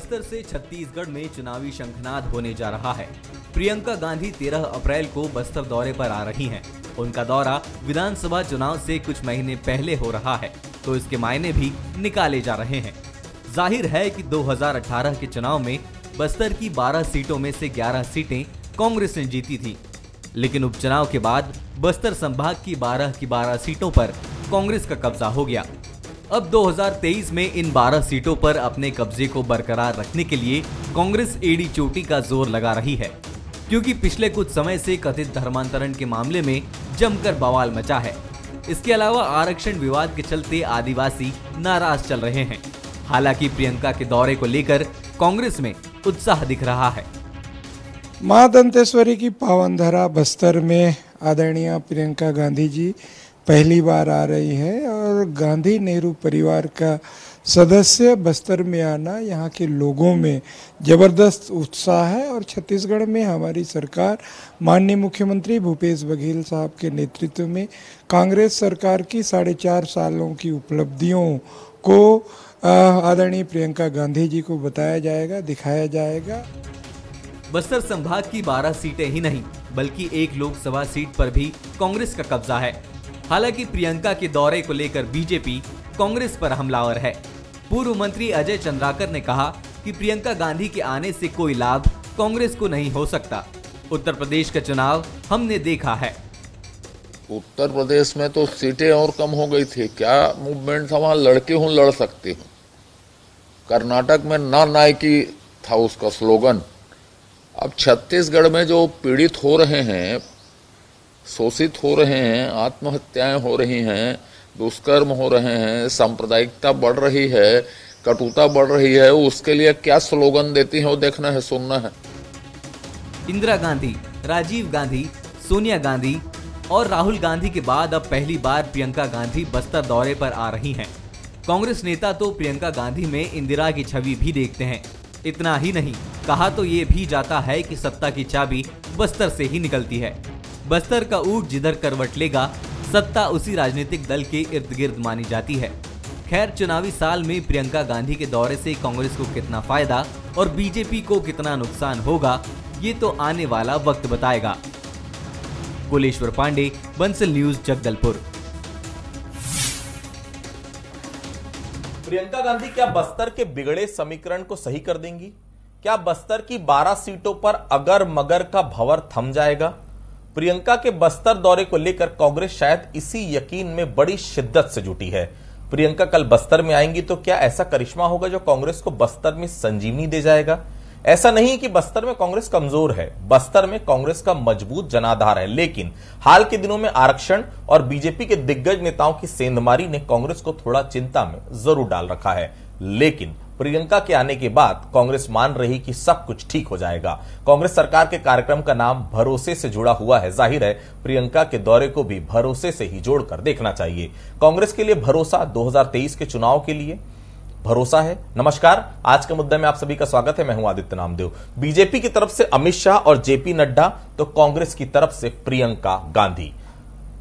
बस्तर से छत्तीसगढ़ में चुनावी शंखनाद होने जा रहा है। प्रियंका गांधी 13 अप्रैल को बस्तर दौरे पर आ रही हैं। उनका दौरा विधानसभा चुनाव से कुछ महीने पहले हो रहा है, तो इसके मायने भी निकाले जा रहे हैं। जाहिर है कि 2018 के चुनाव में बस्तर की 12 सीटों में से 11 सीटें कांग्रेस ने जीती थी, लेकिन उपचुनाव के बाद बस्तर संभाग की 12 सीटों पर कांग्रेस का कब्जा हो गया। अब 2023 में इन 12 सीटों पर अपने कब्जे को बरकरार रखने के लिए कांग्रेस एड़ी चोटी का जोर लगा रही है, क्योंकि पिछले कुछ समय से कथित धर्मांतरण के मामले में जमकर बवाल मचा है। इसके अलावा आरक्षण विवाद के चलते आदिवासी नाराज चल रहे हैं। हालांकि प्रियंका के दौरे को लेकर कांग्रेस में उत्साह दिख रहा है। मां दंतेश्वरी की पावन धरा बस्तर में आदरणीय प्रियंका गांधी जी पहली बार आ रही है और गांधी नेहरू परिवार का सदस्य बस्तर में आना यहाँ के लोगों में जबरदस्त उत्साह है। और छत्तीसगढ़ में हमारी सरकार माननीय मुख्यमंत्री भूपेश बघेल साहब के नेतृत्व में कांग्रेस सरकार की 4.5 सालों की उपलब्धियों को आदरणीय प्रियंका गांधी जी को बताया जाएगा, दिखाया जाएगा। बस्तर संभाग की 12 सीटें ही नहीं बल्कि एक लोकसभा सीट पर भी कांग्रेस का कब्जा है। हालांकि प्रियंका के दौरे को लेकर बीजेपी कांग्रेस पर हमलावर है। पूर्व मंत्री अजय चंद्राकर ने कहा कि प्रियंका गांधी के आने से कोई लाभ कांग्रेस को नहीं हो सकता। उत्तर प्रदेश का चुनाव हमने देखा है। उत्तर प्रदेश में तो सीटें और कम हो गई थी, क्या मूवमेंट था वहां, लड़के हूं लड़ सकती हूं। कर्नाटक में ना नायकी था उसका स्लोगन। अब छत्तीसगढ़ में जो पीड़ित हो रहे हैं, शोषित हो रहे हैं, आत्महत्याएं हो रही हैं, दुष्कर्म हो रहे हैं, सांप्रदायिकता बढ़ रही है, कटुता बढ़ रही है, उसके लिए क्या स्लोगन देती हैं वो देखना है, सुनना है। इंदिरा गांधी, राजीव गांधी, सोनिया गांधी और राहुल गांधी के बाद अब पहली बार प्रियंका गांधी बस्तर दौरे पर आ रही हैं। कांग्रेस नेता तो प्रियंका गांधी में इंदिरा की छवि भी देखते हैं। इतना ही नहीं, कहा तो ये भी जाता है कि सत्ता की चाबी बस्तर से ही निकलती है। बस्तर का ऊंट जिधर करवट लेगा, सत्ता उसी राजनीतिक दल के इर्द गिर्द मानी जाती है। खैर, चुनावी साल में प्रियंका गांधी के दौरे से कांग्रेस को कितना फायदा और बीजेपी को कितना नुकसान होगा, ये तो आने वाला वक्त बताएगा। कुलेश्वर पांडे, बंसल न्यूज, जगदलपुर। प्रियंका गांधी क्या बस्तर के बिगड़े समीकरण को सही कर देंगी? क्या बस्तर की 12 सीटों पर अगर मगर का भंवर थम जाएगा? प्रियंका के बस्तर दौरे को लेकर कांग्रेस शायद इसी यकीन में बड़ी शिद्दत से जुटी है। प्रियंका कल बस्तर में आएंगी तो क्या ऐसा करिश्मा होगा जो कांग्रेस को बस्तर में संजीवनी दे जाएगा? ऐसा नहीं कि बस्तर में कांग्रेस कमजोर है, बस्तर में कांग्रेस का मजबूत जनाधार है, लेकिन हाल के दिनों में आरक्षण और बीजेपी के दिग्गज नेताओं की सेंधमारी ने कांग्रेस को थोड़ा चिंता में जरूर डाल रखा है। लेकिन प्रियंका के आने के बाद कांग्रेस मान रही कि सब कुछ ठीक हो जाएगा। कांग्रेस सरकार के कार्यक्रम का नाम भरोसे से जुड़ा हुआ है। जाहिर है प्रियंका के दौरे को भी भरोसे से ही जोड़कर देखना चाहिए। कांग्रेस के लिए भरोसा 2023 के चुनाव के लिए भरोसा है। नमस्कार, आज के मुद्दे में आप सभी का स्वागत है। मैं हूं आदित्य नामदेव। बीजेपी की तरफ से अमित शाह और जेपी नड्डा, तो कांग्रेस की तरफ से प्रियंका गांधी।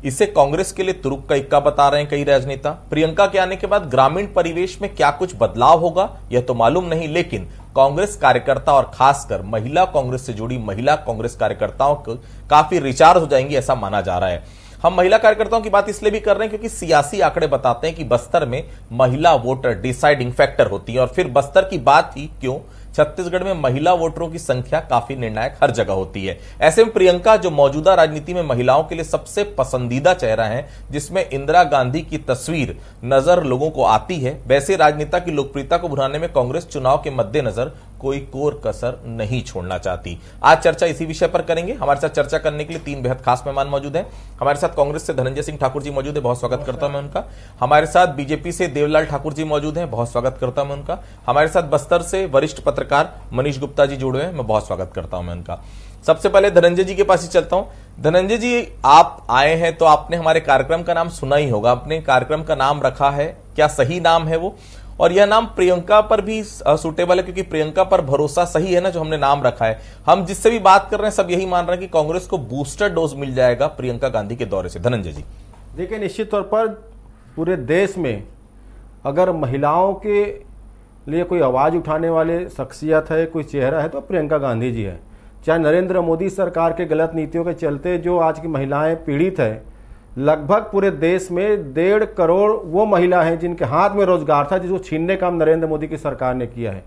इसे कांग्रेस के लिए तुरुप का इक्का बता रहे हैं कई राजनेता। प्रियंका के आने के बाद ग्रामीण परिवेश में क्या कुछ बदलाव होगा यह तो मालूम नहीं, लेकिन कांग्रेस कार्यकर्ता और खासकर महिला कांग्रेस से जुड़ी महिला कांग्रेस कार्यकर्ताओं को काफी रिचार्ज हो जाएंगी, ऐसा माना जा रहा है। हम महिला कार्यकर्ताओं की बात इसलिए भी कर रहे हैं क्योंकि सियासी आंकड़े बताते हैं कि बस्तर में महिला वोटर डिसाइडिंग फैक्टर होती है। और फिर बस्तर की बात ही क्यों, छत्तीसगढ़ में महिला वोटरों की संख्या काफी निर्णायक हर जगह होती है। ऐसे में प्रियंका जो मौजूदा राजनीति में महिलाओं के लिए सबसे पसंदीदा चेहरा है, जिसमें इंदिरा गांधी की तस्वीर नजर लोगों को आती है, वैसे राजनेता की लोकप्रियता को बढ़ाने में कांग्रेस चुनाव के मद्देनजर कोई कोर कसर नहीं छोड़ना चाहती। आज चर्चा इसी विषय पर करेंगे। हमारे साथ चर्चा करने के लिए 3 बेहद खास मेहमान मौजूद हैं। हमारे साथ कांग्रेस से धनंजय सिंह ठाकुर जी मौजूद है, बहुत स्वागत करता हूं मैं उनका। हमारे साथ बीजेपी से देवलाल ठाकुर जी मौजूद हैं, बहुत स्वागत करता हूं मैं उनका। हमारे साथ बस्तर से वरिष्ठ पत्रकार मनीष गुप्ता जी जुड़े हैं, मैं बहुत स्वागत करता हूं मैं उनका। सबसे पहले धनंजय जी के पास ही चलता हूं। धनंजय जी, आप आए हैं तो आपने हमारे कार्यक्रम का नाम सुना ही होगा। आपने कार्यक्रम का नाम रखा है, क्या सही नाम है वो? और यह नाम प्रियंका पर भी सूटेबल है क्योंकि प्रियंका पर भरोसा सही है ना, जो हमने नाम रखा है। हम जिससे भी बात कर रहे हैं सब यही मान रहे हैं कि कांग्रेस को बूस्टर डोज मिल जाएगा प्रियंका गांधी के दौरे से। धनंजय जी, देखिए, निश्चित तौर पर पूरे देश में अगर महिलाओं के लिए कोई आवाज़ उठाने वाले शख्सियत है, कोई चेहरा है तो प्रियंका गांधी जी है। चाहे नरेंद्र मोदी सरकार के गलत नीतियों के चलते जो आज की महिलाएं पीड़ित है, लगभग पूरे देश में 1.5 करोड़ वो महिला हैं जिनके हाथ में रोजगार था, जिसको छीनने का काम नरेंद्र मोदी की सरकार ने किया है।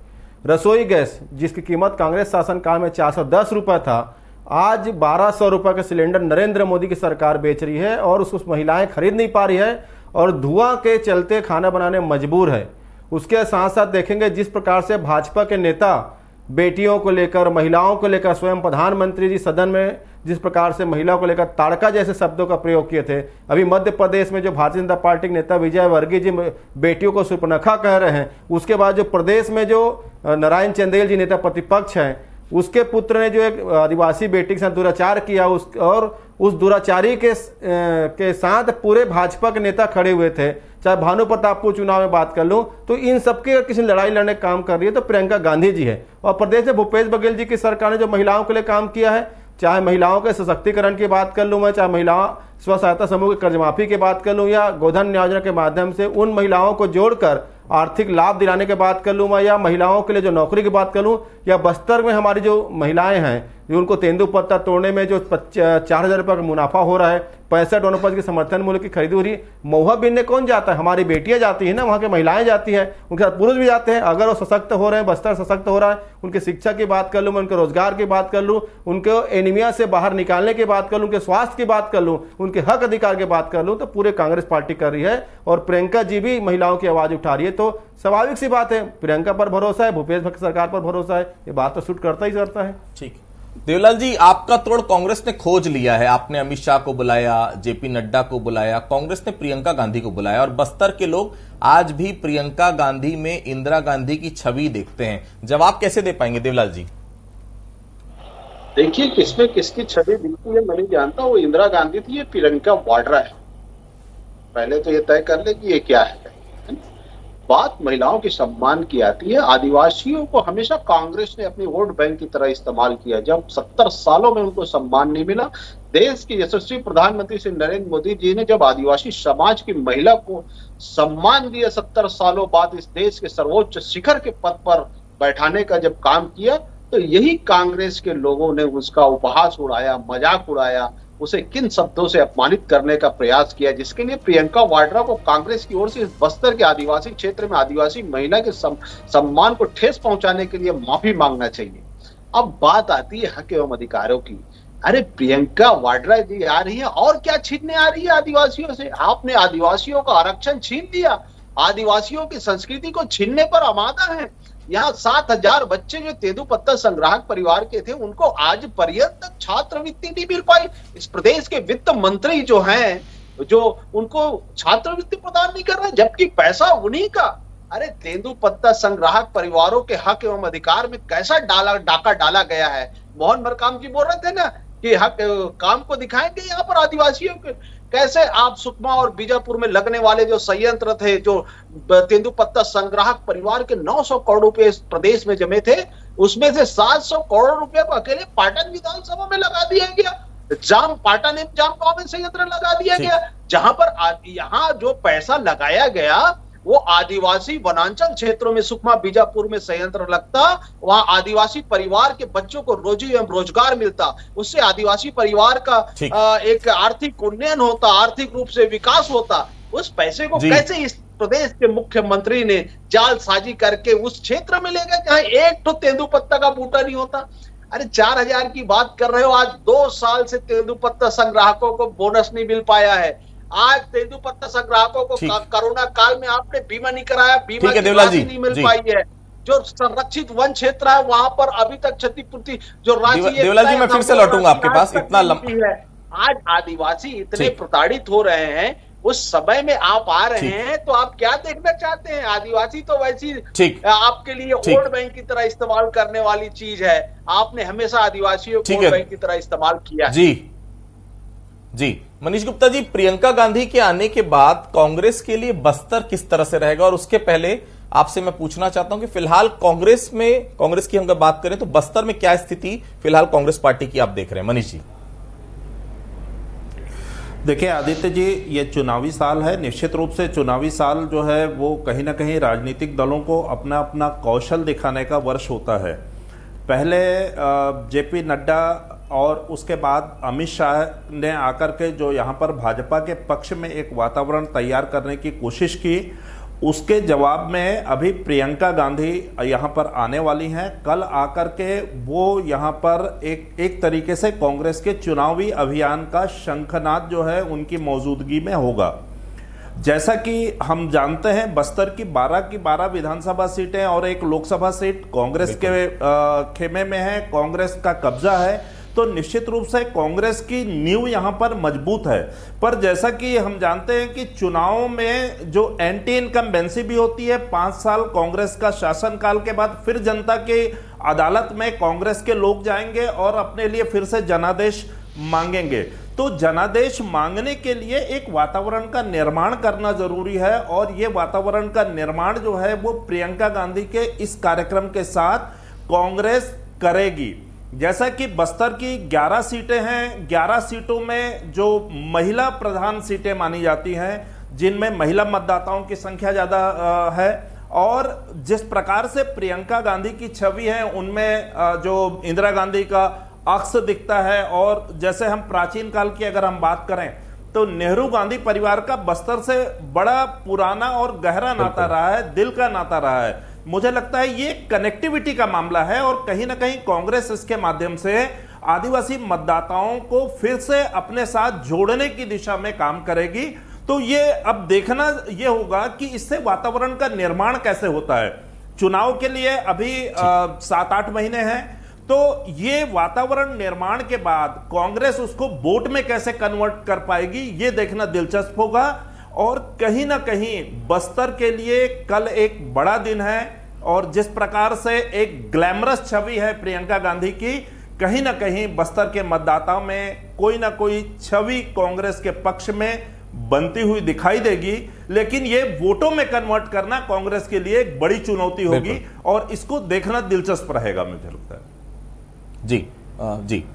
रसोई गैस जिसकी कीमत कांग्रेस शासनकाल में 410 रुपये था, आज 1200 रुपये का सिलेंडर नरेंद्र मोदी की सरकार बेच रही है और उसको महिलाएं खरीद नहीं पा रही है और धुआं के चलते खाना बनाने मजबूर है। उसके साथ साथ देखेंगे जिस प्रकार से भाजपा के नेता बेटियों को लेकर, महिलाओं को लेकर, स्वयं प्रधानमंत्री जी सदन में जिस प्रकार से महिलाओं को लेकर ताड़का जैसे शब्दों का प्रयोग किए थे। अभी मध्य प्रदेश में जो भारतीय जनता पार्टी के नेता विजय वर्गीय जी बेटियों को सुपर्णखा कह रहे हैं, उसके बाद जो प्रदेश में जो नारायण चंदेल जी नेता प्रतिपक्ष हैं, उसके पुत्र ने जो एक आदिवासी बेटी के साथ दुराचार किया और उस दुराचारी के साथ पूरे भाजपा के नेता खड़े हुए थे। चाहे भानु प्रतापपुर चुनाव में बात कर लूं तो इन सबके किसी लड़ाई लड़ने का काम कर रही है तो प्रियंका गांधी जी है। और प्रदेश में भूपेश बघेल जी की सरकार ने जो महिलाओं के लिए काम किया है, चाहे महिलाओं के सशक्तिकरण की बात कर लूं मैं, चाहे महिला स्व सहायता समूह की कर्ज माफी की बात कर लूं या गोधन योजना के माध्यम से उन महिलाओं को जोड़कर आर्थिक लाभ दिलाने की बात कर लूं मैं, या महिलाओं के लिए जो नौकरी की बात कर लूं, या बस्तर में हमारी जो महिलाएं हैं जो उनको तेंदुपत्ता तोड़ने में जो 4,000 रुपये का मुनाफा हो रहा है, 65 वनोपज की समर्थन मूल्य की खरीदी हो रही है। महुआ बीनने कौन जाता है? हमारी बेटियां जाती है ना, वहाँ की महिलाएं जाती है, उनके साथ पुरुष भी जाते हैं। अगर वो सशक्त हो रहे हैं, बस्तर सशक्त हो रहा है, उनकी शिक्षा की बात कर लूँ मैं, उनके रोजगार की बात कर लूँ, उनके एनीमिया से बाहर निकालने की बात कर लूँ, उनके स्वास्थ्य की बात कर लूँ, उनके हक अधिकार की बात कर लूँ, तो पूरे कांग्रेस पार्टी कर रही है और प्रियंका जी भी महिलाओं की आवाज उठा रही है। तो स्वाभाविक सी बात है, प्रियंका पर भरोसा है, भूपेश बघेल सरकार पर भरोसा है, ये बात तो सूट करता ही करता है। ठीक। देवलाल जी, आपका तोड़ कांग्रेस ने खोज लिया है। आपने अमित शाह को बुलाया, जेपी नड्डा को बुलाया, कांग्रेस ने प्रियंका गांधी को बुलाया और बस्तर के लोग आज भी प्रियंका गांधी में इंदिरा गांधी की छवि देखते हैं। जवाब कैसे दे पाएंगे देवलाल जी? देखिए, किसमें किसकी छवि दिखती है मैं नहीं जानता। वो इंदिरा गांधी थी, ये प्रियंका वाड्रा है। पहले तो ये तय कर ले कि ये क्या है। बात महिलाओं के सम्मान की आती है। आदिवासियों को हमेशा कांग्रेस ने अपनी वोट बैंक की तरह इस्तेमाल किया। जब 70 सालों में उनको सम्मान नहीं मिला, देश के यशस्वी प्रधानमंत्री श्री नरेंद्र मोदी जी ने जब आदिवासी समाज की महिला को सम्मान दिया, 70 सालों बाद इस देश के सर्वोच्च शिखर के पद पर बैठाने का जब काम किया, तो यही कांग्रेस के लोगों ने उसका उपहास उड़ाया, मजाक उड़ाया, उसे किन शब्दों से अपमानित करने का प्रयास किया, जिसके लिए प्रियंका वाड्रा को कांग्रेस की ओर से इस बस्तर के आदिवासी क्षेत्र में आदिवासी महिला के सम्मान को ठेस पहुंचाने के लिए माफी मांगना चाहिए। अब बात आती है हक एवं अधिकारों की। अरे प्रियंका वाड्रा जी आ रही है और क्या छीनने आ रही है आदिवासियों से? आपने आदिवासियों का आरक्षण छीन लिया, आदिवासियों की संस्कृति को छीनने पर आमादा है। यहाँ 7,000 बच्चे जो तेंदुपत्ता संग्राहक परिवार के थे, उनको आज पर्यंत छात्रवृत्ति नहीं मिल पाई। इस प्रदेश के वित्त मंत्री जो हैं, जो उनको छात्रवृत्ति प्रदान नहीं कर रहे, जबकि पैसा उन्हीं का। अरे तेंदुपत्ता संग्राहक परिवारों के हक एवं अधिकार में कैसा डाका डाला गया है। मोहन मरकाम जी बोल रहे थे ना कि हक काम को दिखाएंगे यहाँ पर आदिवासियों के। कैसे आप सुकमा और बीजापुर में लगने वाले जो संयंत्र थे, जो तेंदुपत्ता संग्राहक परिवार के 900 करोड़ रुपए इस प्रदेश में जमे थे, उसमें से 700 करोड़ रुपए को अकेले पाटन विधानसभा में लगा दिया गया। पाटन जाम संयंत्र लगा दिया गया, जहां पर यहाँ जो पैसा लगाया गया वो आदिवासी वनांचल क्षेत्रों में सुकमा बीजापुर में संयंत्र लगता, वहां आदिवासी परिवार के बच्चों को रोजी एवं रोजगार मिलता, उससे आदिवासी परिवार का एक आर्थिक उन्नयन होता, आर्थिक रूप से विकास होता। उस पैसे को कैसे इस प्रदेश के मुख्यमंत्री ने जालसाजी करके उस क्षेत्र में ले गए जहां एक तो तेंदुपत्ता का बूटा नहीं होता। अरे 4,000 की बात कर रहे हो, आज 2 साल से तेंदुपत्ता संग्राहकों को बोनस नहीं मिल पाया है। आज तेंदुपत्ता संग्राहकों को कोरोना काल में आपने बीमा नहीं कराया, बीमा की राशि नहीं मिल पाई है। जो संरक्षित वन क्षेत्र है वहां पर अभी तक क्षतिपूर्ति जो राशि है। देवलाल जी, मैं फिर से लौटूंगा आपके पास। इतना लंबा है, आज आदिवासी इतने प्रताड़ित हो रहे हैं, उस समय में आप आ रहे हैं तो आप क्या देखना चाहते हैं? आदिवासी तो वैसी आपके लिए वोट बैंक की तरह इस्तेमाल करने वाली चीज है। आपने हमेशा आदिवासियों को वोट बैंक की तरह इस्तेमाल किया है। जी मनीष गुप्ता जी, प्रियंका गांधी के आने के बाद कांग्रेस के लिए बस्तर किस तरह से रहेगा? और उसके पहले आपसे मैं पूछना चाहता हूं कि फिलहाल कांग्रेस की हम बात करें तो बस्तर में क्या स्थिति फिलहाल कांग्रेस पार्टी की आप देख रहे हैं? मनीष जी। देखिए आदित्य जी, ये चुनावी साल है। निश्चित रूप से चुनावी साल जो है वो कहीं ना कहीं राजनीतिक दलों को अपना अपना कौशल दिखाने का वर्ष होता है। पहले जेपी नड्डा और उसके बाद अमित शाह ने आकर के जो यहाँ पर भाजपा के पक्ष में एक वातावरण तैयार करने की कोशिश की, उसके जवाब में अभी प्रियंका गांधी यहाँ पर आने वाली हैं। कल आकर के वो यहाँ पर एक तरीके से कांग्रेस के चुनावी अभियान का शंखनाद जो है उनकी मौजूदगी में होगा। जैसा कि हम जानते हैं बस्तर की 12 विधानसभा सीटें और एक लोकसभा सीट कांग्रेस के खेमे में है, कांग्रेस का कब्जा है। तो निश्चित रूप से कांग्रेस की नींव यहां पर मजबूत है। पर जैसा कि हम जानते हैं कि चुनाव में जो एंटी इनकम्बेंसी भी होती है, 5 साल कांग्रेस का शासनकाल के बाद फिर जनता के अदालत में कांग्रेस के लोग जाएंगे और अपने लिए फिर से जनादेश मांगेंगे। तो जनादेश मांगने के लिए एक वातावरण का निर्माण करना जरूरी है और ये वातावरण का निर्माण जो है वो प्रियंका गांधी के इस कार्यक्रम के साथ कांग्रेस करेगी। जैसा कि बस्तर की 11 सीटें हैं, 11 सीटों में जो महिला प्रधान सीटें मानी जाती हैं, जिनमें महिला मतदाताओं की संख्या ज्यादा है, और जिस प्रकार से प्रियंका गांधी की छवि है उनमें जो इंदिरा गांधी का अक्स दिखता है, और जैसे हम प्राचीन काल की अगर हम बात करें तो नेहरू गांधी परिवार का बस्तर से बड़ा पुराना और गहरा नाता रहा है, दिल का नाता रहा है। मुझे लगता है ये कनेक्टिविटी का मामला है और कहीं ना कहीं कांग्रेस इसके माध्यम से आदिवासी मतदाताओं को फिर से अपने साथ जोड़ने की दिशा में काम करेगी। तो ये अब देखना ये होगा कि इससे वातावरण का निर्माण कैसे होता है। चुनाव के लिए अभी 7-8 महीने हैं, तो ये वातावरण निर्माण के बाद कांग्रेस उसको वोट में कैसे कन्वर्ट कर पाएगी, ये देखना दिलचस्प होगा। और कहीं ना कहीं बस्तर के लिए कल एक बड़ा दिन है और जिस प्रकार से एक ग्लैमरस छवि है प्रियंका गांधी की, कहीं ना कहीं बस्तर के मतदाताओं में कोई ना कोई छवि कांग्रेस के पक्ष में बनती हुई दिखाई देगी। लेकिन ये वोटों में कन्वर्ट करना कांग्रेस के लिए एक बड़ी चुनौती होगी और इसको देखना दिलचस्प रहेगा, मुझे लगता है। जी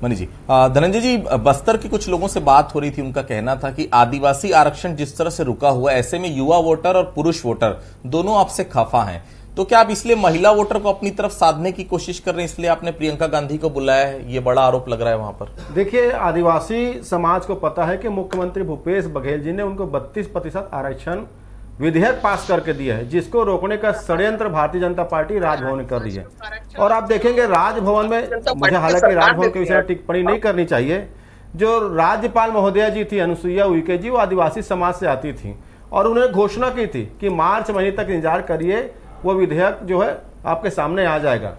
मनी जी, धनंजय जी, बस्तर के कुछ लोगों से बात हो रही थी, उनका कहना था कि आदिवासी आरक्षण जिस तरह से रुका हुआ है, ऐसे में युवा वोटर और पुरुष वोटर दोनों आपसे खफा हैं। तो क्या आप इसलिए महिला वोटर को अपनी तरफ साधने की कोशिश कर रहे हैं, इसलिए आपने प्रियंका गांधी को बुलाया है? ये बड़ा आरोप लग रहा है वहां पर। देखिए, आदिवासी समाज को पता है कि मुख्यमंत्री भूपेश बघेल जी ने उनको 32% आरक्षण विधेयक पास करके दिया है, जिसको रोकने का षड्यंत्र भारतीय जनता पार्टी राजभवन ने कर दी है। और आप देखेंगे राजभवन में, मुझे हालांकि राजभवन के विषय में टिप्पणी नहीं करनी चाहिए, जो राज्यपाल महोदया जी थी अनुसुईया उइके जी, वो आदिवासी समाज से आती थी और उन्होंने घोषणा की थी कि मार्च महीने तक इंतजार करिए, वो विधेयक जो है आपके सामने आ जाएगा।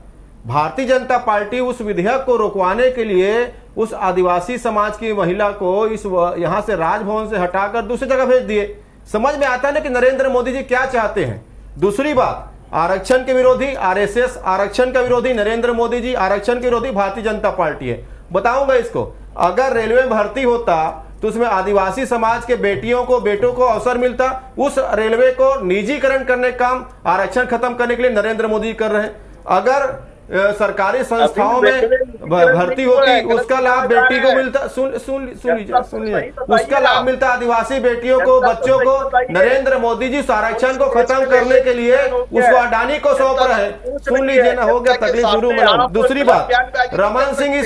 भारतीय जनता पार्टी उस विधेयक को रोकवाने के लिए उस आदिवासी समाज की महिला को इस यहाँ से राजभवन से हटाकर दूसरी जगह भेज दिए। समझ में आता है ना कि नरेंद्र मोदी जी क्या चाहते हैं। दूसरी बात, आरक्षण के विरोधी आरएसएस, आरक्षण का विरोधी नरेंद्र मोदी जी, आरक्षण के विरोधी भारतीय जनता पार्टी है। बताऊंगा इसको, अगर रेलवे में भर्ती होता तो उसमें आदिवासी समाज के बेटियों को बेटों को अवसर मिलता। उस रेलवे को निजीकरण करने का काम आरक्षण खत्म करने के लिए नरेंद्र मोदी कर रहे हैं। अगर सरकारी संस्थाओं में भर्ती होती, उसका लाभ बेटी को मिलता, सुन लीजिए, उसका लाभ मिलता आदिवासी बेटियों को, बच्चों को। नरेंद्र मोदी जी आरक्षण को खत्म करने के लिए उसको अडानी को सौंप रहे हैं। सुन लीजिए ना, हो गया तकलीफ शुरू में। दूसरी बात, रमन सिंह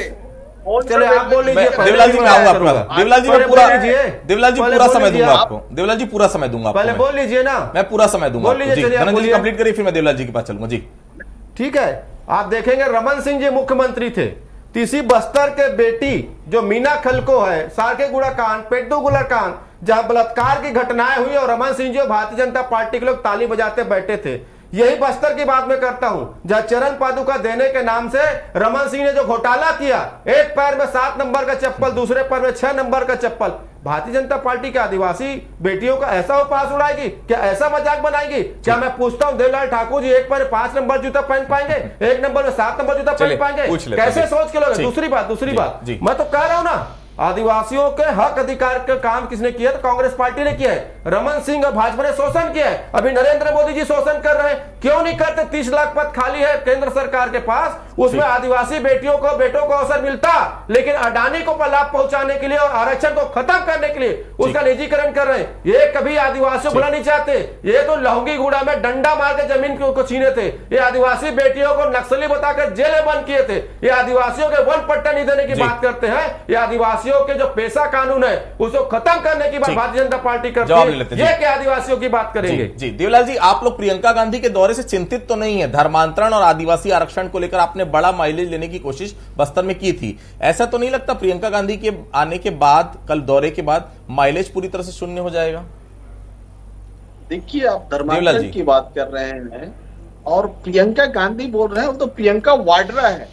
चले आप बोल लीजिए। देवलाल जी मैं आऊंगा आपका, देवलाल जी मैं पूरा, देवलाल जी पूरा समय दूंगा आपको, देवलाल जी पूरा समय दूंगा, पहले बोल लीजिए ना, मैं पूरा समय दूंगा। धनंजय जी कंप्लीट करिए, फिर मैं देवलाल जी के पास चलूंगा। जी ठीक है। आप देखेंगे रमन सिंह जी मुख्यमंत्री थे, तीसरी बस्तर के बेटी जो मीना खलको है, सारकेगुड़ा कांड, पेड्डूगुड़ा कांड, जहां बलात्कार की घटनाएं हुई और रमन सिंह जी भारतीय जनता पार्टी के लोग ताली बजाते बैठे थे। यही बस्तर की बात मैं करता हूं, जहां चरण पादुका देने के नाम से रमन सिंह ने जो घोटाला किया, एक पैर में 7 नंबर का चप्पल, दूसरे पैर में 6 नंबर का चप्पल। भारतीय जनता पार्टी के आदिवासी बेटियों का ऐसा उपहास उड़ाएगी क्या, ऐसा मजाक बनाएगी क्या? मैं पूछता हूं देवलाल ठाकुर जी, एक पैर 5 नंबर जूता पहन पाएंगे, एक नंबर में 7 नंबर जूता पहन पाएंगे? कैसे सोच के लोग? दूसरी बात, मैं तो कह रहा हूं ना, आदिवासियों के हक अधिकार का काम किसने किया? तो कांग्रेस पार्टी ने किया है। रमन सिंह और भाजपा ने शोषण किया है। अभी नरेंद्र मोदी जी शोषण कर रहे हैं, क्यों नहीं करते? 30 लाख पद खाली है केंद्र सरकार के पास, उसमें आदिवासी बेटियों को बेटों को अवसर मिलता, लेकिन अडानी को लाभ पहुंचाने के लिए और आरक्षण को खत्म करने के लिए उसका निजीकरण कर रहे हैं। ये कभी आदिवासियों बुला नहीं चाहते। ये तो लौंगी गुड़ा में डंडा मार के जमीन को छीने थे। ये आदिवासी बेटियों को नक्सली बताकर जेल में बंद किए थे। ये आदिवासियों के वन पट्टा नहीं देने की बात करते हैं। ये आदिवासियों के जो पेशा कानून है उसको खत्म करने की बात भारतीय जनता पार्टी करती है। ये क्या आदिवासियों की बात करेंगे? जी देवलाल जी, आप लोग प्रियंका गांधी के दौरे से चिंतित तो नहीं है? धर्मांतरण और आदिवासी आरक्षण को लेकर आपने बड़ा माइलेज लेने की कोशिश बस्तर में की थी। ऐसा तो नहीं लगता प्रियंका गांधी के आने के बाद, कल दौरे के बाद माइलेज पूरी तरह से शून्य हो जाएगा? देखिए, आप धर्मांतरण की बात कर रहे हैं और प्रियंका गांधी बोल रहे हैं, वो तो प्रियंका वाड्रा है।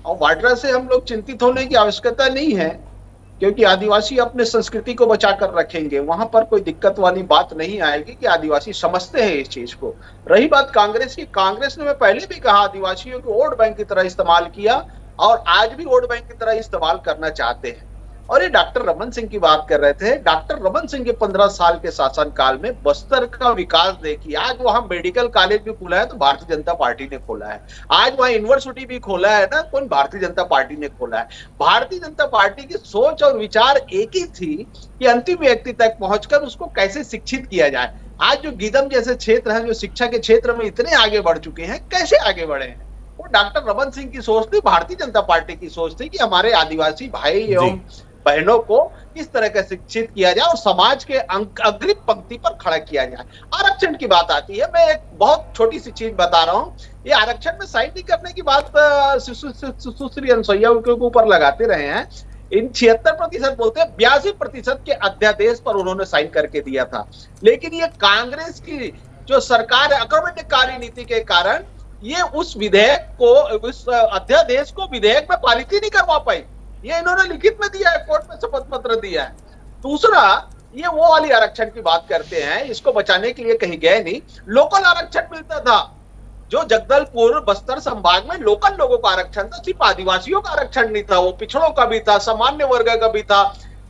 और वाड्रा से हम लोग चिंतित होने की आवश्यकता नहीं है, क्योंकि आदिवासी अपने संस्कृति को बचाकर रखेंगे। वहां पर कोई दिक्कत वाली बात नहीं आएगी कि आदिवासी समझते हैं इस चीज को। रही बात कांग्रेस की, कांग्रेस ने, मैं पहले भी कहा, आदिवासियों को वोट बैंक की तरह इस्तेमाल किया और आज भी वोट बैंक की तरह इस्तेमाल करना चाहते हैं। और ये डॉक्टर रमन सिंह की बात कर रहे थे। डॉक्टर रमन सिंह के 15 साल के शासनकाल में बस्तर का विकास देखिए। आज वहां मेडिकल कॉलेज भी खुला है तो भारतीय जनता पार्टी ने खोला है। आज वहां यूनिवर्सिटी भी खोला है ना, कौन? भारतीय जनता पार्टी ने खोला है। भारतीय जनता पार्टी की सोच और विचार एक ही थी कि अंतिम व्यक्ति तक पहुंचकर उसको कैसे शिक्षित किया जाए। आज जो गीदम जैसे क्षेत्र हैं, जो शिक्षा के क्षेत्र में इतने आगे बढ़ चुके हैं, कैसे आगे बढ़े हैं? वो डॉक्टर रमन सिंह की सोच थी, भारतीय जनता पार्टी की सोच थी कि हमारे आदिवासी भाई एवं बहनों को किस तरह का शिक्षित किया जाए और समाज के अग्रिम पंक्ति पर खड़ा किया जाए। आरक्षण की बात आती है, मैं एक बहुत छोटी सी चीज बता रहा हूं। ये आरक्षण में साइन नहीं करने की बात सुश्री अनुसुईया के ऊपर लगाते रहे हैं। इन 76% बोलते हैं, 82% के अध्यादेश पर उन्होंने साइन करके दिया था। लेकिन ये कांग्रेस की जो सरकार है, आक्रमणकारी नीति के कारण ये उस विधेयक को, उस अध्यादेश को विधेयक में पारित ही नहीं करवा पाई। ये इन्होंने लिखित में दिया है, कोर्ट में शपथ पत्र दिया है। दूसरा, ये वो वाली आरक्षण की बात करते हैं, इसको बचाने के लिए कहीं गए नहीं। लोकल आरक्षण मिलता था, जो जगदलपुर बस्तर संभाग में लोकल लोगों का आरक्षण था। सिर्फ आदिवासियों का आरक्षण नहीं था, वो पिछड़ों का भी था, सामान्य वर्ग का भी था,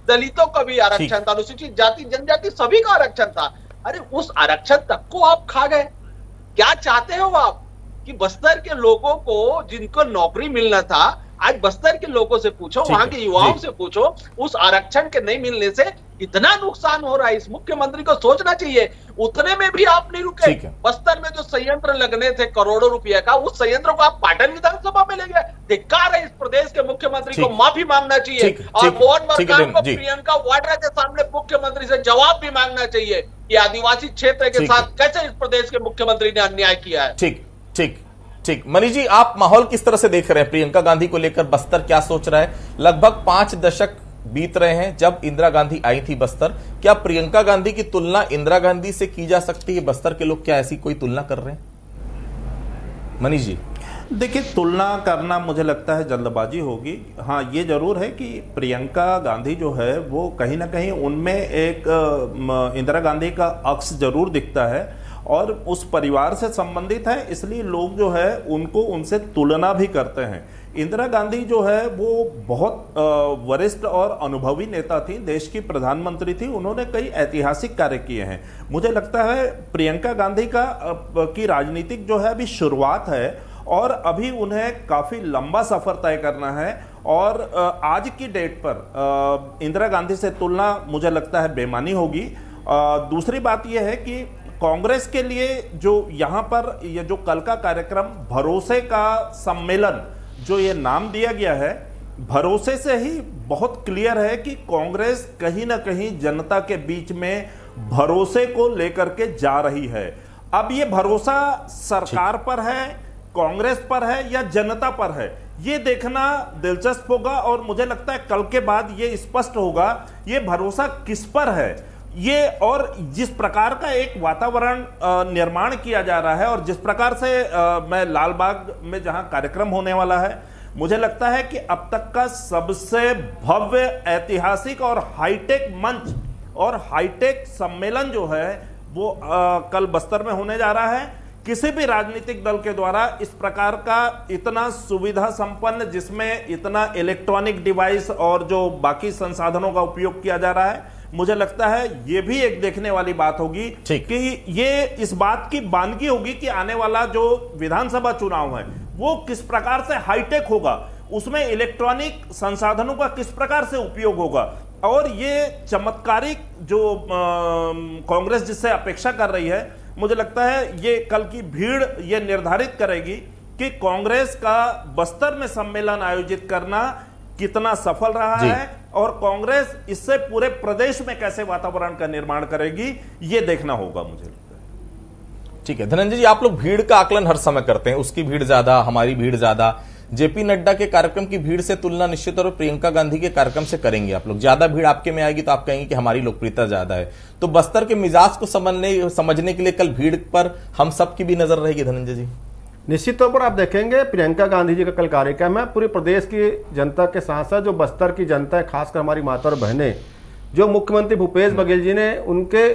दलितों का भी आरक्षण था, अनुसूचित जाति जनजाति सभी का आरक्षण था। अरे उस आरक्षण तक को आप खा गए। क्या चाहते हो आप कि बस्तर के लोगों को जिनको नौकरी मिलना था, आज बस्तर के लोगों से पूछो, वहां के युवाओं से पूछो, उस आरक्षण के नहीं मिलने से इतना नुकसान हो रहा है। इस मुख्यमंत्री को सोचना चाहिए। उतने में भी आप नहीं रुके। बस्तर में जो संयंत्र लगने थे करोड़ों रुपए का, उस संयंत्र को आप पाटन विधानसभा में ले गए। धिक्कार है, इस प्रदेश के मुख्यमंत्री को माफी मांगना चाहिए और मोहन मरकाम को प्रियंका वाड्रा के सामने मुख्यमंत्री से जवाब भी मांगना चाहिए कि आदिवासी क्षेत्र के साथ कैसे इस प्रदेश के मुख्यमंत्री ने अन्याय किया है। ठीक ठीक ठीक। मनीष जी, आप माहौल किस तरह से देख रहे हैं? प्रियंका गांधी को लेकर बस्तर क्या सोच रहा है? लगभग 5 दशक बीत रहे हैं जब इंदिरा गांधी आई थी बस्तर। क्या प्रियंका गांधी की तुलना इंदिरा गांधी से की जा सकती है? बस्तर के लोग क्या ऐसी कोई तुलना कर रहे हैं? मनीष जी, देखिए, तुलना करना मुझे लगता है जल्दबाजी होगी। हाँ, ये जरूर है कि प्रियंका गांधी जो है वो कहीं ना कहीं उनमें एक इंदिरा गांधी का अक्स जरूर दिखता है और उस परिवार से संबंधित है, इसलिए लोग जो है उनको उनसे तुलना भी करते हैं। इंदिरा गांधी जो है वो बहुत वरिष्ठ और अनुभवी नेता थी, देश की प्रधानमंत्री थी, उन्होंने कई ऐतिहासिक कार्य किए हैं। मुझे लगता है प्रियंका गांधी की राजनीतिक जो है अभी शुरुआत है और अभी उन्हें काफ़ी लंबा सफ़र तय करना है और आज की डेट पर इंदिरा गांधी से तुलना मुझे लगता है बेमानी होगी। दूसरी बात यह है कि कांग्रेस के लिए जो यहाँ पर ये जो कल का कार्यक्रम भरोसे का सम्मेलन जो ये नाम दिया गया है, भरोसे से ही बहुत क्लियर है कि कांग्रेस कहीं ना कहीं जनता के बीच में भरोसे को लेकर के जा रही है। अब ये भरोसा सरकार पर है, कांग्रेस पर है या जनता पर है, ये देखना दिलचस्प होगा और मुझे लगता है कल के बाद ये स्पष्ट होगा ये भरोसा किस पर है। ये और जिस प्रकार का एक वातावरण निर्माण किया जा रहा है और जिस प्रकार से मैं लालबाग में जहां कार्यक्रम होने वाला है, मुझे लगता है कि अब तक का सबसे भव्य, ऐतिहासिक और हाईटेक मंच और हाईटेक सम्मेलन जो है वो कल बस्तर में होने जा रहा है। किसी भी राजनीतिक दल के द्वारा इस प्रकार का इतना सुविधा संपन्न, जिसमें इतना इलेक्ट्रॉनिक डिवाइस और जो बाकी संसाधनों का उपयोग किया जा रहा है, मुझे लगता है ये भी एक देखने वाली बात होगी कि ये इस बात की बानगी होगी कि आने वाला जो विधानसभा चुनाव है वो किस प्रकार से हाईटेक होगा, उसमें इलेक्ट्रॉनिक संसाधनों का किस प्रकार से उपयोग होगा। और ये चमत्कारिक जो कांग्रेस जिससे अपेक्षा कर रही है, मुझे लगता है ये कल की भीड़ ये निर्धारित करेगी कि कांग्रेस का बस्तर में सम्मेलन आयोजित करना कितना सफल रहा है और कांग्रेस इससे पूरे प्रदेश में कैसे वातावरण का निर्माण करेगी, ये देखना होगा मुझे लगता है। ठीक है धनंजय जी, आप लोग भीड़ का आकलन हर समय करते हैं, उसकी भीड़ ज्यादा, हमारी भीड़ ज्यादा। जेपी नड्डा के कार्यक्रम की भीड़ से तुलना निश्चित तौर पर प्रियंका गांधी के कार्यक्रम से करेंगे आप लोग। ज्यादा भीड़ आपके में आएगी तो आप कहेंगे कि हमारी लोकप्रियता ज्यादा है। तो बस्तर के मिजाज को समझने के लिए कल भीड़ पर हम सब की भी नजर रहेगी धनंजय जी। निश्चित तौर पर आप देखेंगे प्रियंका गांधी जी का कल कार्यक्रम है, पूरे प्रदेश की जनता के साथ साथ जो बस्तर की जनता है, खासकर हमारी माता और बहनें, जो मुख्यमंत्री भूपेश बघेल जी ने उनके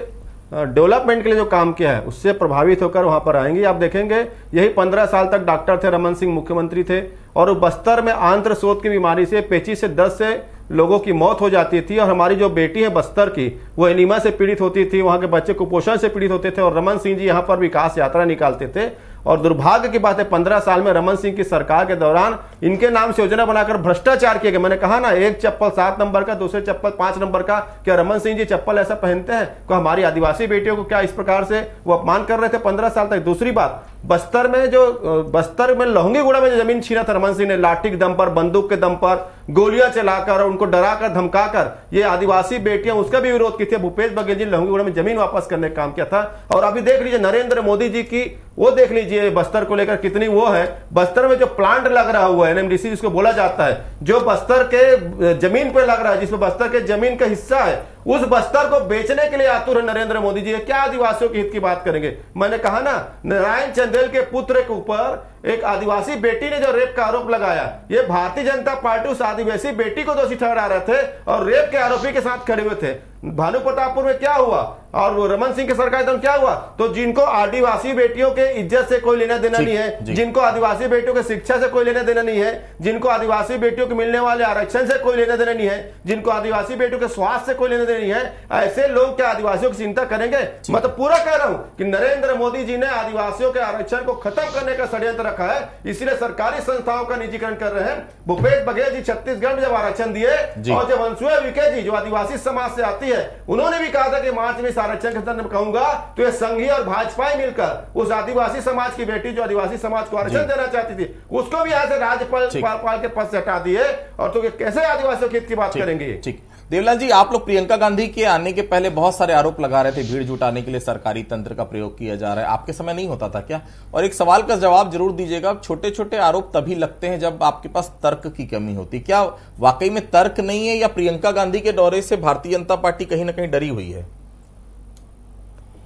डेवलपमेंट के लिए जो काम किया है उससे प्रभावित होकर वहां पर आएंगे। आप देखेंगे यही 15 साल तक डॉक्टर थे, रमन सिंह मुख्यमंत्री थे और बस्तर में आंत्र शोथ की बीमारी से पेचिश से 10 से लोगों की मौत हो जाती थी और हमारी जो बेटी है बस्तर की वो एनीमा से पीड़ित होती थी, वहां के बच्चे कुपोषण से पीड़ित होते थे और रमन सिंह जी यहाँ पर विकास यात्रा निकालते थे। और दुर्भाग्य की बात है 15 साल में रमन सिंह की सरकार के दौरान इनके नाम से योजना बनाकर भ्रष्टाचार किया गया। मैंने कहा ना, एक चप्पल 7 नंबर का, दूसरे चप्पल 5 नंबर का। क्या रमन सिंह जी चप्पल ऐसा पहनते हैं? को हमारी आदिवासी बेटियों को क्या इस प्रकार से वो अपमान कर रहे थे 15 साल तक? दूसरी बात, बस्तर में लोहंगीगुड़ा में जो जमीन छीना था रमन सिंह ने, लाठी के दम पर, बंदूक के दम पर, गोलियां चलाकर, उनको डराकर धमकाकर ये आदिवासी बेटियां, उसका भी विरोध की थी। भूपेश बघेल जी लोहंगीगुड़ा में जमीन वापस करने का काम किया था। और अभी देख लीजिए नरेंद्र मोदी जी की, वो देख लीजिए बस्तर को लेकर कितनी वो है। बस्तर में जो प्लांट लग रहा हुआ है एनएमडीसी जिसको बोला जाता है, जो बस्तर के जमीन पे लग रहा है, जिसमें बस्तर के जमीन का हिस्सा है, उस बस्तर को बेचने के लिए आतुर है नरेंद्र मोदी जी। क्या आदिवासियों के हित की बात करेंगे? मैंने कहा ना, नारायण चंदेल के पुत्र के ऊपर एक आदिवासी बेटी ने जो रेप का आरोप लगाया, ये भारतीय जनता पार्टी उस आदिवासी बेटी को दोषी ठहरा रहे थे और रेप के आरोपी के साथ खड़े हुए थे। भानु प्रतापपुर में क्या हुआ और रमन सिंह की सरकार एकदम क्या हुआ? तो जिनको आदिवासी बेटियों के इज्जत से कोई लेना देना नहीं है, जिनको आदिवासी बेटियों के शिक्षा से कोई लेना देना नहीं है, जिनको आदिवासी बेटियों को मिलने वाले आरक्षण से कोई लेना देना नहीं है, जिनको आदिवासी बेटियों के स्वास्थ्य से कोई लेना देना नहीं है, ऐसे लोग क्या आदिवासियों की चिंता करेंगे? मैं तो पूरा कह रहा हूं कि नरेंद्र मोदी जी ने आदिवासियों के आरक्षण को खत्म करने का षड्यंत्र रखा है, इसलिए सरकारी संस्थाओं का निजीकरण कर रहे हैं। भूपेश बघेल जी छत्तीसगढ़ में जब आरक्षण दिए और जब अनसुया उइके जी जो आदिवासी समाज से आती है, उन्होंने भी कहा था कि मार्च में इस आरक्षण के संदर्भ में कहूंगा तो ये संघी और भाजपा मिलकर उस आदिवासी समाज की बेटी जो आदिवासी समाज को आरक्षण देना चाहती थी, उसको भी यहाँ से राज्यपाल के पद से हटा दिए। और तो कैसे आदिवासियों के हित की बात करेंगे? ठीक देवलाल जी, आप लोग प्रियंका गांधी के आने के पहले बहुत सारे आरोप लगा रहे थे, भीड़ जुटाने के लिए सरकारी तंत्र का प्रयोग किया जा रहा है। आपके समय नहीं होता था क्या? और एक सवाल का जवाब जरूर दीजिएगा, छोटे छोटे आरोप तभी लगते हैं जब आपके पास तर्क की कमी होती। क्या वाकई में तर्क नहीं है या प्रियंका गांधी के दौरे से भारतीय जनता पार्टी कहीं ना कहीं डरी हुई है?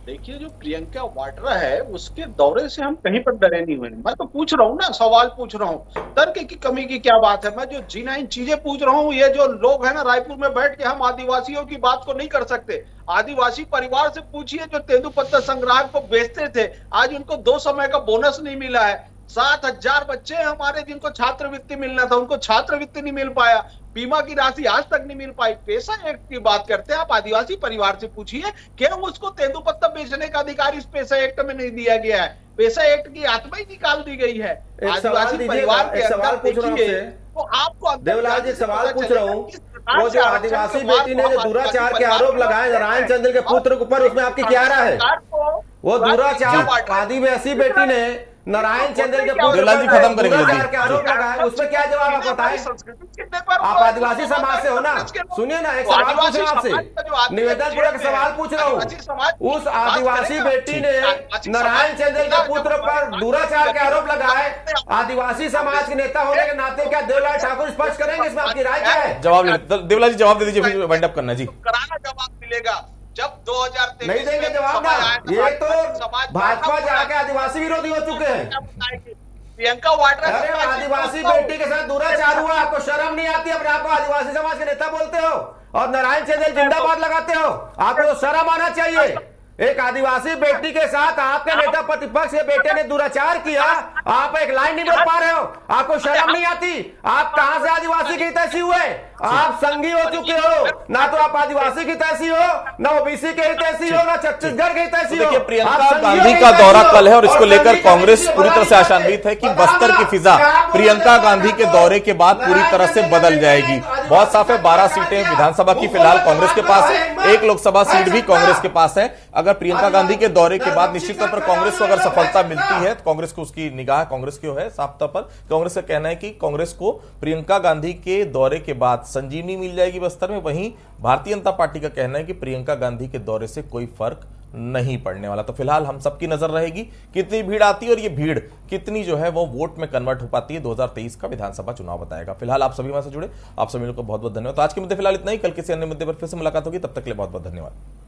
देखिए, जो प्रियंका वाड्रा है उसके दौरे से हम कहीं पर डरे नहीं हुए। मैं तो पूछ रहा हूँ ना, सवाल पूछ रहा हूँ, तर्क की कमी की क्या बात है? मैं जो जिनाइन चीजें पूछ रहा हूँ, ये जो लोग है ना रायपुर में बैठ के हम आदिवासियों की बात को नहीं कर सकते। आदिवासी परिवार से पूछिए जो तेंदुपत्ता संग्राहक को बेचते थे, आज उनको 2 समय का बोनस नहीं मिला है। 7,000 बच्चे हमारे जिनको छात्रवृत्ति मिलना था, उनको छात्रवृत्ति नहीं मिल पाया। बीमा की राशि आज तक नहीं मिल पाई। पेशा एक्ट की बात करते हैं आप, आदिवासी परिवार से पूछिए क्या उसको तेंदुपत्ता बेचने का अधिकार इस पेशा एक्ट में नहीं दिया गया है? पेशा एक्ट की आत्मा ही निकाल दी गई है। आदिवासी परिवार के अंदर देखिए तो आपको देवलाल जी सवाल पूछ रहा हूँ, वो जो आदिवासी बेटी ने जो दुराचार के आरोप लगाए नारायण चंदेल के पुत्र के ऊपर, उसमें आपकी क्या राय है? वो दुराचार आदिवासी बेटी ने नारायण चंदेल के पुत्र खत्म करेंगे के आरोप लगाए, उसमें क्या जवाब आप बताएं? आप आदिवासी समाज से हो ना, सुनिए ना, एक सवाल पूछ रहा हूं आपसे, निवेदन पूर्वक सवाल पूछ रहा हूं। उस आदिवासी बेटी ने नारायण चंदेल के पुत्र पर दुराचार के आरोप लगाए, आदिवासी समाज के नेता होने के नाते क्या देवलाल ठाकुर स्पष्ट करेंगे? इसमें आपकी राय क्या है? जवाब देवलाल जी जवाब दे दीजिए, फिर वाइंड अप करना जी। कराना जवाब मिलेगा जब 2023 नहीं देंगे जवाब ना, ये तो भाजपा जाके आदिवासी विरोधी हो चुके हैं। प्रियंका वाड्रा, अरे आदिवासी बेटी के साथ दुराचार हुआ, आपको शर्म नहीं आती? अपने आपको आदिवासी समाज के नेता बोलते हो और नारायण चंदेल जिंदाबाद लगाते हो, आपको तो शर्म आना चाहिए। एक आदिवासी बेटी के साथ आपके नेता प्रतिपक्ष के बेटे ने दुराचार किया, आप एक लाइन नहीं बोल पा रहे हो, आपको शर्म नहीं आती? आप कहां से आदिवासी की तैसी हुए? आप संघी हो चुके हो, ना तो आप आदिवासी की तैसी हो, ना ओबीसी के तैसी हो, ना छत्तीसगढ़ की तैसी हो। प्रियंका गांधी का दौरा कल है और इसको लेकर कांग्रेस पूरी तरह से आशान्वित है कि बस्तर की फिजा प्रियंका गांधी के दौरे के बाद पूरी तरह से बदल जाएगी। बहुत साफ है, 12 सीटें विधानसभा की फिलहाल कांग्रेस के पास है, 1 लोकसभा सीट भी कांग्रेस के पास है। अगर प्रियंका गांधी के दौरे के बाद निश्चित तौर पर कांग्रेस को अगर सफलता मिलती है तो कांग्रेस को, उसकी निगाह कांग्रेस की है साफ तौर पर, कांग्रेस का कहना है कि कांग्रेस को प्रियंका गांधी के दौरे के बाद संजीवनी मिल जाएगी बस्तर में। वहीं भारतीय जनता पार्टी का कहना है कि प्रियंका गांधी के दौरे से कोई फर्क नहीं पड़ने वाला। तो फिलहाल हम सबकी नजर रहेगी कितनी भीड़ आती है और ये भीड़ कितनी जो है वो वोट में कन्वर्ट हो पाती है। 2023 का विधानसभा चुनाव बताएगा। फिलहाल आप सभी वहां से जुड़े, आप सभी लोगों को बहुत बहुत धन्यवाद। तो आज के मुद्दे फिलहाल इतना ही, कल किसी अन्य मुद्दे पर फिर से मुलाकात होगी, तब तक के लिए बहुत बहुत धन्यवाद।